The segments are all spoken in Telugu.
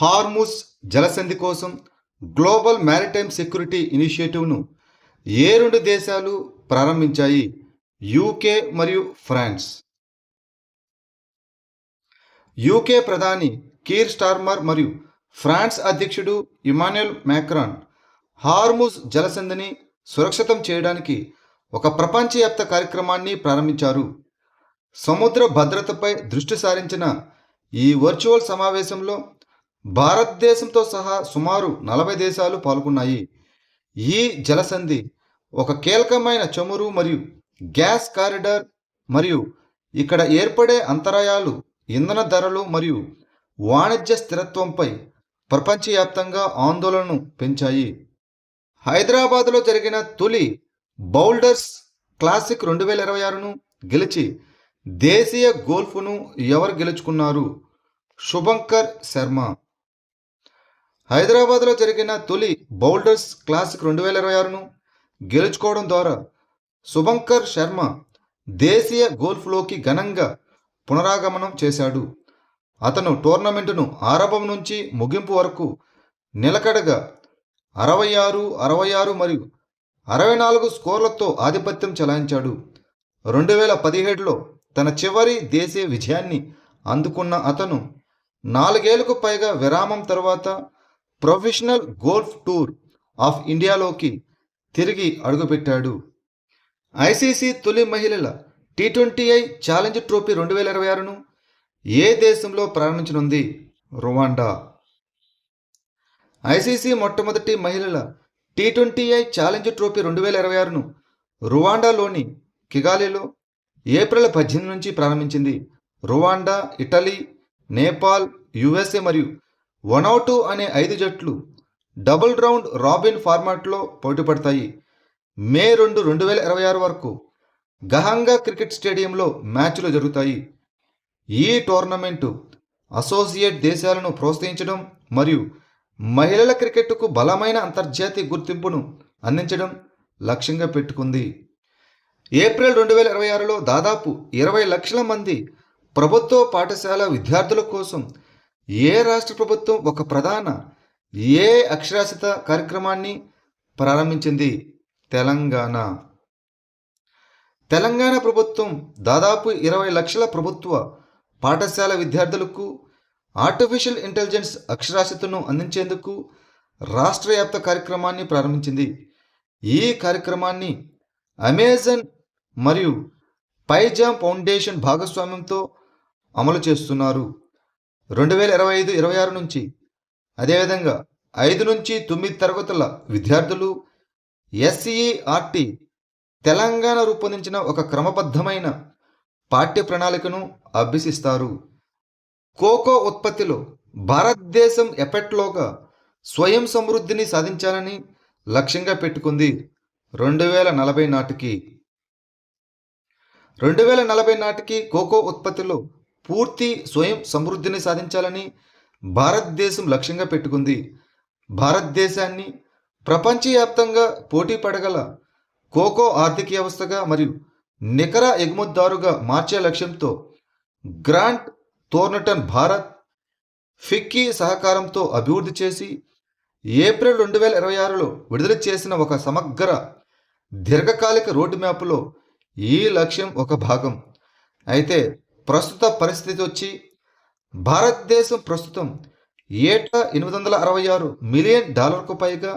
హార్ముజ్ జలసంధి కోసం గ్లోబల్ మ్యారిటైమ్ సెక్యూరిటీ ఇనిషియేటివ్ను ఏ రెండు దేశాలు ప్రారంభించాయి? యూకే మరియు ఫ్రాన్స్. యూకే ప్రధాని కీర్ స్టార్మర్ మరియు ఫ్రాన్స్ అధ్యక్షుడు ఇమాన్యుయల్ మ్యాక్రాన్ హార్ముజ్ జలసంధిని సురక్షితం చేయడానికి ఒక ప్రపంచవ్యాప్త కార్యక్రమాన్ని ప్రారంభించారు. సముద్ర భద్రతపై దృష్టి సారించిన ఈ వర్చువల్ సమావేశంలో భారతదేశంతో సహా సుమారు 40 దేశాలు పాల్గొన్నాయి. ఈ జలసంధి ఒక కీలకమైన చమురు మరియు గ్యాస్ కారిడార్ మరియు ఇక్కడ ఏర్పడే అంతరాయాలు ఇంధన ధరలు మరియు వాణిజ్య స్థిరత్వంపై ప్రపంచవ్యాప్తంగా ఆందోళనను పెంచాయి. హైదరాబాద్లో జరిగిన తొలి బౌల్డర్స్ క్లాసిక్ 2026ను గెలిచి దేశీయ గోల్ఫ్ను ఎవరు గెలుచుకున్నారు? శుభంకర్ శర్మ. హైదరాబాద్లో జరిగిన తొలి బౌల్డర్స్ క్లాసిక్ 2026ను గెలుచుకోవడం ద్వారా శుభంకర్ శర్మ దేశీయ గోల్ఫ్లోకి ఘనంగా పునరాగమనం చేశాడు. అతను టోర్నమెంటును ఆరంభం నుంచి ముగింపు వరకు నిలకడగా 66, 66 మరియు 64 స్కోర్లతో ఆధిపత్యం చెలాయించాడు. 2017లో తన చివరి దేశీయ విజయాన్ని అందుకున్న అతను 4 ఏళ్లకు పైగా విరామం తర్వాత ప్రొఫెషనల్ గోల్ఫ్ టూర్ ఆఫ్ ఇండియాలోకి తిరిగి అడుగుపెట్టాడు. ఐసీసీ తొలి మహిళల T20I ఛాలెంజ్ ట్రోఫీ 2026ను ఏ దేశంలో ప్రారంభించనుంది? రువాండా. ఐసీసీ మొట్టమొదటి మహిళల T20I ఛాలెంజ్ ట్రోఫీ 2026ను రువాండాలోని కిగాలిలో ఏప్రిల్ 18 నుంచి ప్రారంభించింది. రువాండా, ఇటలీ, నేపాల్, USA మరియు 1-2 అనే 5 జట్లు డబుల్ రౌండ్ రాబిన్ ఫార్మాట్లో పోటీపడతాయి. మే 2, 2026 వరకు గహంగా క్రికెట్ స్టేడియంలో మ్యాచ్లు జరుగుతాయి. ఈ టోర్నమెంటు అసోసియేట్ దేశాలను ప్రోత్సహించడం మరియు మహిళల క్రికెట్కు బలమైన అంతర్జాతీయ గుర్తింపును అందించడం లక్ష్యంగా పెట్టుకుంది. ఏప్రిల్ 2026లో దాదాపు 20 లక్షల మంది ప్రభుత్వ పాఠశాల విద్యార్థుల కోసం ఏ రాష్ట్ర ప్రభుత్వం ఒక ప్రధాన అక్షరాస్యత కార్యక్రమాన్ని ప్రారంభించింది? తెలంగాణ. తెలంగాణ ప్రభుత్వం దాదాపు 20 లక్షల ప్రభుత్వ పాఠశాల విద్యార్థులకు ఆర్టిఫిషియల్ ఇంటెలిజెన్స్ అక్షరాస్యతను అందించేందుకు రాష్ట్ర వ్యాప్త కార్యక్రమాన్ని ప్రారంభించింది. ఈ కార్యక్రమాన్ని అమెజాన్ మరియు పైజామ్ ఫౌండేషన్ భాగస్వామ్యంతో అమలు చేస్తున్నారు. 2025-26 నుంచి అదేవిధంగా 5 నుంచి 9 తరగతుల విద్యార్థులు SCERT తెలంగాణ రూపొందించిన ఒక క్రమబద్ధమైన పాఠ్య ప్రణాళికను అభ్యసిస్తారు. కోకో ఉత్పత్తిలో భారతదేశం ఎప్పట్లోగా స్వయం సమృద్ధిని సాధించాలని లక్ష్యంగా పెట్టుకుంది. 2040 నాటికి 2040 నాటికి కోకో ఉత్పత్తిలో పూర్తి స్వయం సమృద్ధిని సాధించాలని భారతదేశం లక్ష్యంగా పెట్టుకుంది. భారతదేశాన్ని ప్రపంచవ్యాప్తంగా పోటీ పడగల కోకో ఆర్థిక వ్యవస్థగా మరియు నికర ఎగుమతిదారుగా మార్చే లక్ష్యంతో గ్రాంట్ థోర్న్టన్ భారత్, ఫిక్కీ సహకారంతో అభివృద్ధి చేసి ఏప్రిల్ 2026లో విడుదల చేసిన ఒక సమగ్ర దీర్ఘకాలిక రోడ్ మ్యాప్లో ఈ లక్ష్యం ఒక భాగం. అయితే ప్రస్తుత పరిస్థితి వచ్చి భారతదేశం ప్రస్తుతం ఏటా $866 మిలియన్ పైగా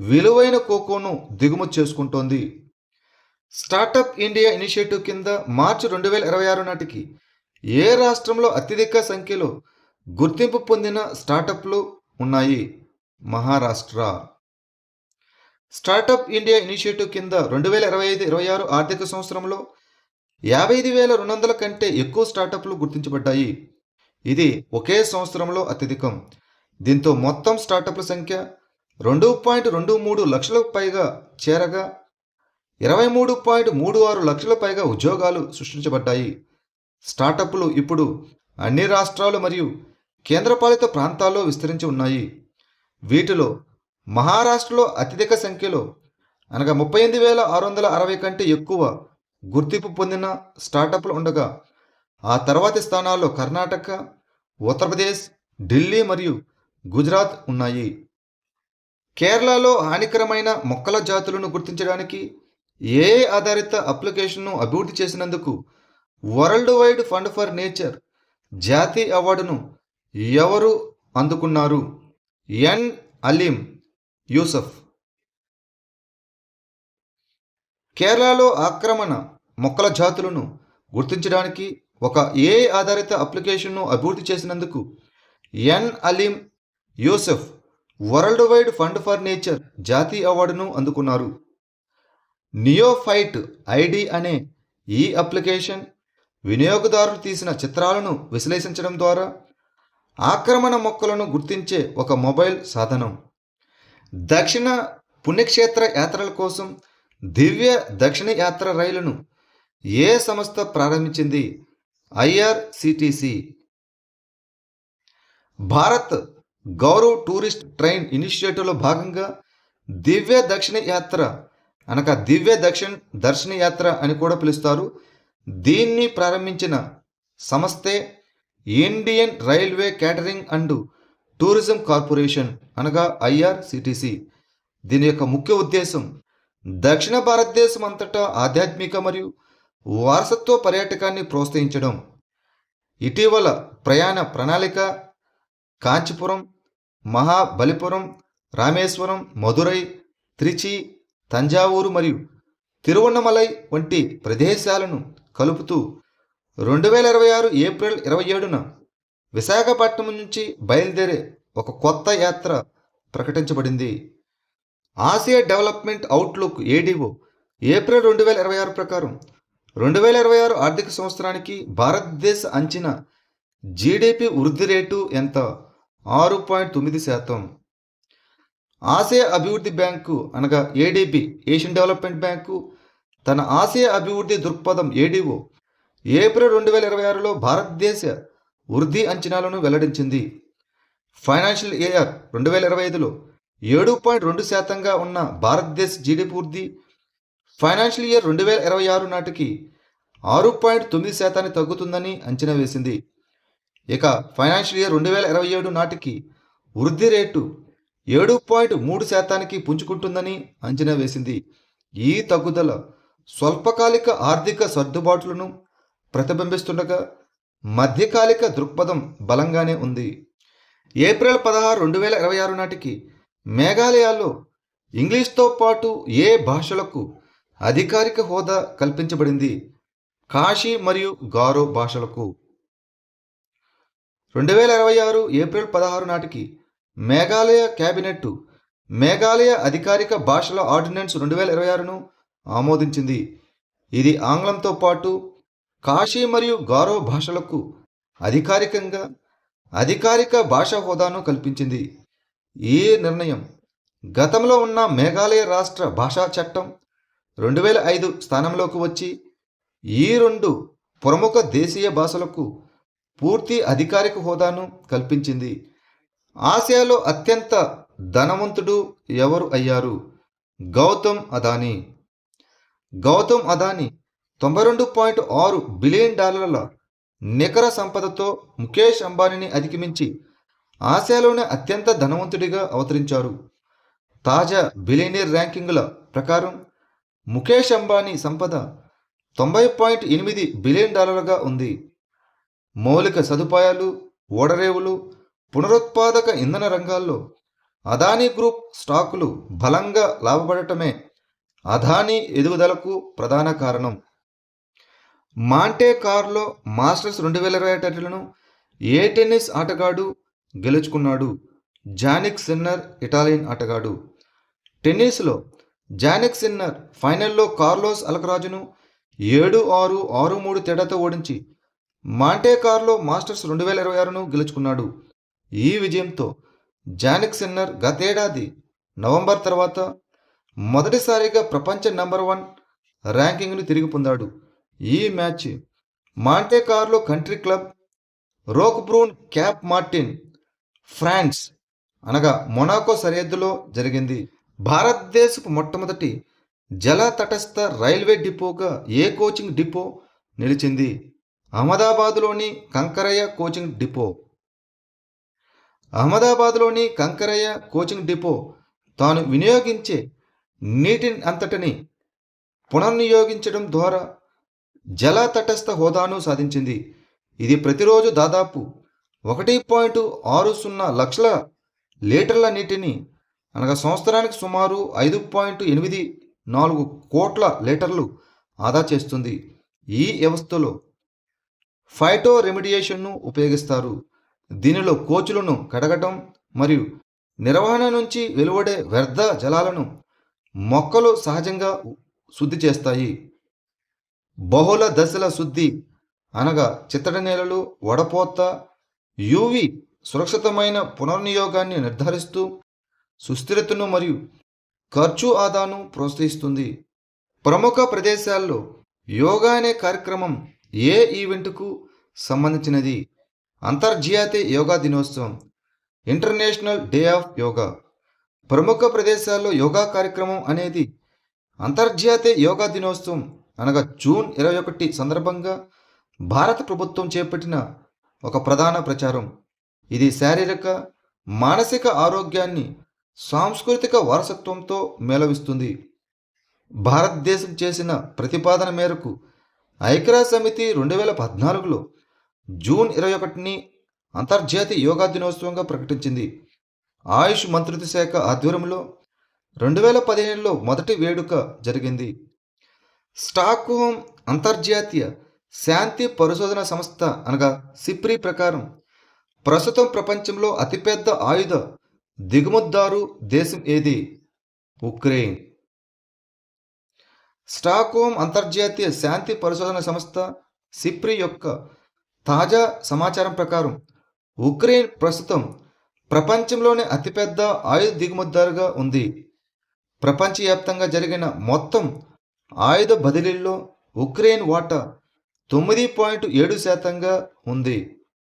విలువైన కోకోను దిగుమతి చేసుకుంటోంది. స్టార్టప్ ఇండియా ఇనిషియేటివ్ కింద మార్చి 2026 నాటికి ఏ రాష్ట్రంలో అత్యధిక సంఖ్యలో గుర్తింపు పొందిన స్టార్టప్లు ఉన్నాయి? మహారాష్ట్ర. స్టార్టప్ ఇండియా ఇనిషియేటివ్ కింద 2025-26 ఆర్థిక సంవత్సరంలో 55,200 కంటే ఎక్కువ స్టార్టప్లు గుర్తించబడ్డాయి. ఇది ఒకే సంవత్సరంలో అత్యధికం. దీంతో మొత్తం స్టార్టప్ల సంఖ్య 2.23 లక్షలకు పైగా చేరగా 23.36 లక్షల పైగా ఉద్యోగాలు సృష్టించబడ్డాయి. స్టార్టప్లు ఇప్పుడు అన్ని రాష్ట్రాలు మరియు కేంద్రపాలిత ప్రాంతాల్లో విస్తరించి ఉన్నాయి. వీటిలో మహారాష్ట్రలో అత్యధిక సంఖ్యలో అనగా 38,660 కంటే ఎక్కువ గుర్తింపు పొందిన స్టార్టప్లు ఉండగా ఆ తర్వాతి స్థానాల్లో కర్ణాటక, ఉత్తరప్రదేశ్, ఢిల్లీ మరియు గుజరాత్ ఉన్నాయి. కేరళలో హానికరమైన మొక్కల జాతులను గుర్తించడానికి ఏఐ ఆధారిత అప్లికేషన్ను అభివృద్ధి చేసినందుకు world Wide Fund for Nature జాతీయ అవార్డును ఎవరు అందుకున్నారు? ఎన్ అలీం యూసఫ్. కేరళలో ఆక్రమణ మొక్కల జాతులను గుర్తించడానికి ఒక ఏఐ ఆధారిత అప్లికేషన్ను అభివృద్ధి చేసినందుకు N Aleem Yusuf World Wide Fund for Nature జాతీయ అవార్డును అందుకున్నారు. నియోఫైట్ ఐడి అనే ఈ అప్లికేషన్ వినియోగదారులు తీసిన చిత్రాలను విశ్లేషించడం ద్వారా ఆక్రమణ మొక్కలను గుర్తించే ఒక మొబైల్ సాధనం. దక్షిణ పుణ్యక్షేత్ర యాత్రల కోసం దివ్య దక్షిణ యాత్ర రైలును ఏ సంస్థ ప్రారంభించింది? IRCTC. Bharat Gaurav tourist train ఇనిషియేటివ్లో భాగంగా దివ్య దక్షిణ యాత్ర అనగా దివ్య దర్శన యాత్ర అని కూడా పిలుస్తారు. దీన్ని ప్రారంభించిన సంస్థే Indian Railway Catering and Tourism Corporation అనగా ఐఆర్సిటిసి. దీని యొక్క ముఖ్య ఉద్దేశం దక్షిణ భారతదేశం అంతటా ఆధ్యాత్మిక మరియు వారసత్వ పర్యాటకాన్ని ప్రోత్సహించడం. ఇటీవల ప్రయాణ ప్రణాళిక కాంచీపురం, మహాబలిపురం, రామేశ్వరం, మదురై, త్రిచి, తంజావూరు మరియు తిరువన్నమలై వంటి ప్రదేశాలను కలుపుతూ 2026 ఏప్రిల్ 27న విశాఖపట్నం నుంచి బయలుదేరే ఒక కొత్త యాత్ర ప్రకటించబడింది. Asia Development Outlook ADO April 2026 ప్రకారం 2026 ఆర్థిక సంవత్సరానికి భారతదేశ అంచనా జీడిపి వృద్ధి రేటు ఎంత? 6.9%. ఆసియా అభివృద్ధి బ్యాంకు అనగా ఏడీబీ ఏషియన్ డెవలప్మెంట్ బ్యాంకు తన ఆసియా అభివృద్ధి దృక్పథం ఏడీఓ ఏప్రిల్ 2026లో భారతదేశ వృద్ధి అంచనాలను వెల్లడించింది. ఫైనాన్షియల్ ఇయర్ 2025లో 7.2%గా ఉన్న భారతదేశ జీడిపి వృద్ధి ఫైనాన్షియల్ ఇయర్ 2026 నాటికి 6.9% తగ్గుతుందని అంచనా వేసింది. ఇక ఫైనాన్షియల్ ఇయర్ 2027 నాటికి వృద్ధి రేటు 7.3%కి పుంజుకుంటుందని అంచనా వేసింది. ఈ తగ్గుదల స్వల్పకాలిక ఆర్థిక సర్దుబాట్లను ప్రతిబింబిస్తుండగా మధ్యకాలిక దృక్పథం బలంగానే ఉంది. ఏప్రిల్ 16, 2026 నాటికి మేఘాలయలో ఇంగ్లీష్తో పాటు ఏ భాషలకు అధికారిక హోదా కల్పించబడింది? కాషీ మరియు గారో భాషలకు. 2026 ఏప్రిల్ 16 నాటికి మేఘాలయ క్యాబినెట్ మేఘాలయ అధికారిక భాషల ఆర్డినెన్స్ 2026ను ఆమోదించింది. ఇది ఆంగ్లంతో పాటు కాషీ మరియు గారో భాషలకు అధికారికంగా అధికారిక భాషా హోదాను కల్పించింది. ఈ నిర్ణయం గతంలో ఉన్న మేఘాలయ రాష్ట్ర భాషా చట్టం 2005 స్థానంలోకి వచ్చి ఈ రెండు ప్రముఖ దేశీయ భాషలకు పూర్తి అధికారిక హోదాను కల్పించింది. ఆసియాలో అత్యంత ధనవంతుడు ఎవరు అయ్యారు? గౌతమ్ అదానీ. గౌతమ్ అదానీ $92.6 బిలియన్ నికర సంపదతో ముఖేష్ అంబానీని అధిగమించి ఆసియాలోనే అత్యంత ధనవంతుడిగా అవతరించారు. తాజా బిలియనీర్ ర్యాంకింగుల ప్రకారం ముఖేష్ అంబానీ సంపద $90.8 బిలియన్ ఉంది. మౌలిక సదుపాయాలు, ఓడరేవులు, పునరుత్పాదక ఇంధన రంగాల్లో అదానీ గ్రూప్ స్టాకులు బలంగా లాభపడటమే అదానీ ఎదుగుదలకు ప్రధాన కారణం. మాంటే కార్లో మాస్టర్స్ 2020 టైటిల్ను ఏ టెన్నిస్ ఆటగాడు గెలుచుకున్నాడు? జానిక్ సిన్నర్, ఇటాలియన్ ఆటగాడు. టెన్నిస్లో జానిక్ సిన్నర్ ఫైనల్లో కార్లోస్ అల్కరాజును 7-6, 6-3 తేడాతో ఓడించి మాంటే కార్లో మాస్టర్స్ 2026ను గెలుచుకున్నాడు. ఈ విజయంతో జానిక్ సిన్నర్ గతేడాది నవంబర్ తర్వాత మొదటిసారిగా ప్రపంచ నెంబర్ 1 ర్యాంకింగ్ను తిరిగి పొందాడు. ఈ match Monte Carlo Country Club Roquebrune Cap Martin France అనగా మొనాకో సరిహద్దులో జరిగింది. భారతదేశపు మొట్టమొదటి జల తటస్థ రైల్వే డిపోగా ఏ కోచింగ్ డిపో నిలిచింది? అహ్మదాబాదులోని కంకరయ్య కోచింగ్ డిపో. అహ్మదాబాద్లోని కంకరయ్య కోచింగ్ డిపో తాను వినియోగించే నీటిని అంతటిని పునర్నియోగించడం ద్వారా జల తటస్థ హోదాను సాధించింది. ఇది ప్రతిరోజు దాదాపు 1.60 లక్షల లీటర్ల నీటిని, అనగా సంవత్సరానికి సుమారు 5.84 కోట్ల లీటర్లు ఆదా చేస్తుంది. ఈ వ్యవస్థలో ఫైటో రెమిడియేషన్ను ఉపయోగిస్తారు. దీనిలో కోచులను కడగటం మరియు నిర్వహణ నుంచి వెలువడే వ్యర్థ జలాలను మొక్కలు సహజంగా శుద్ధి చేస్తాయి. బహుళ దశల శుద్ధి, అనగా చిత్తడి నేలలు, వడపోత, యువి సురక్షితమైన పునర్నియోగాన్ని నిర్ధారిస్తూ సుస్థిరతను మరియు ఖర్చు ఆదాను ప్రోత్సహిస్తుంది. ప్రముఖ ప్రదేశాల్లో యోగా అనే కార్యక్రమం ఏ ఈవెంట్కు సంబంధించినది? అంతర్జాతీయ యోగా దినోత్సవం, ఇంటర్నేషనల్ డే ఆఫ్ యోగా. ప్రముఖ ప్రదేశాల్లో యోగా కార్యక్రమం అనేది అంతర్జాతీయ యోగా దినోత్సవం, అనగా జూన్ 21 సందర్భంగా భారత ప్రభుత్వం చేపట్టిన ఒక ప్రధాన ప్రచారం. ఇది శారీరక, మానసిక ఆరోగ్యాన్ని సాంస్కృతిక వారసత్వంతో మేళవిస్తుంది. భారతదేశం చేసిన ప్రతిపాదన మేరకు ఐక్యరాజ్య సమితి 2014లో జూన్ 21ని అంతర్జాతీయ యోగా దినోత్సవంగా ప్రకటించింది. ఆయుష్ మంత్రిత్వ శాఖ ఆధ్వర్యంలో 2015లో మొదటి వేడుక జరిగింది. స్టాక్హోమ్ అంతర్జాతీయ శాంతి పరిశోధన సంస్థ, అనగా సిప్రి ప్రకారం ప్రస్తుతం ప్రపంచంలో అతిపెద్ద ఆయుధ దిగుమతిదారు దేశం ఏది? ఉక్రెయిన్. స్టాక్హోమ్ అంతర్జాతీయ శాంతి పరిశోధన సంస్థ సిప్రి యొక్క తాజా సమాచారం ప్రకారం ఉక్రెయిన్ ప్రస్తుతం ప్రపంచంలోనే అతిపెద్ద ఆయుధ దిగుమతిదారుగా ఉంది. ప్రపంచవ్యాప్తంగా జరిగిన మొత్తం ఆయుధ బదిలీల్లో ఉక్రెయిన్ వాటా 9.7% ఉంది.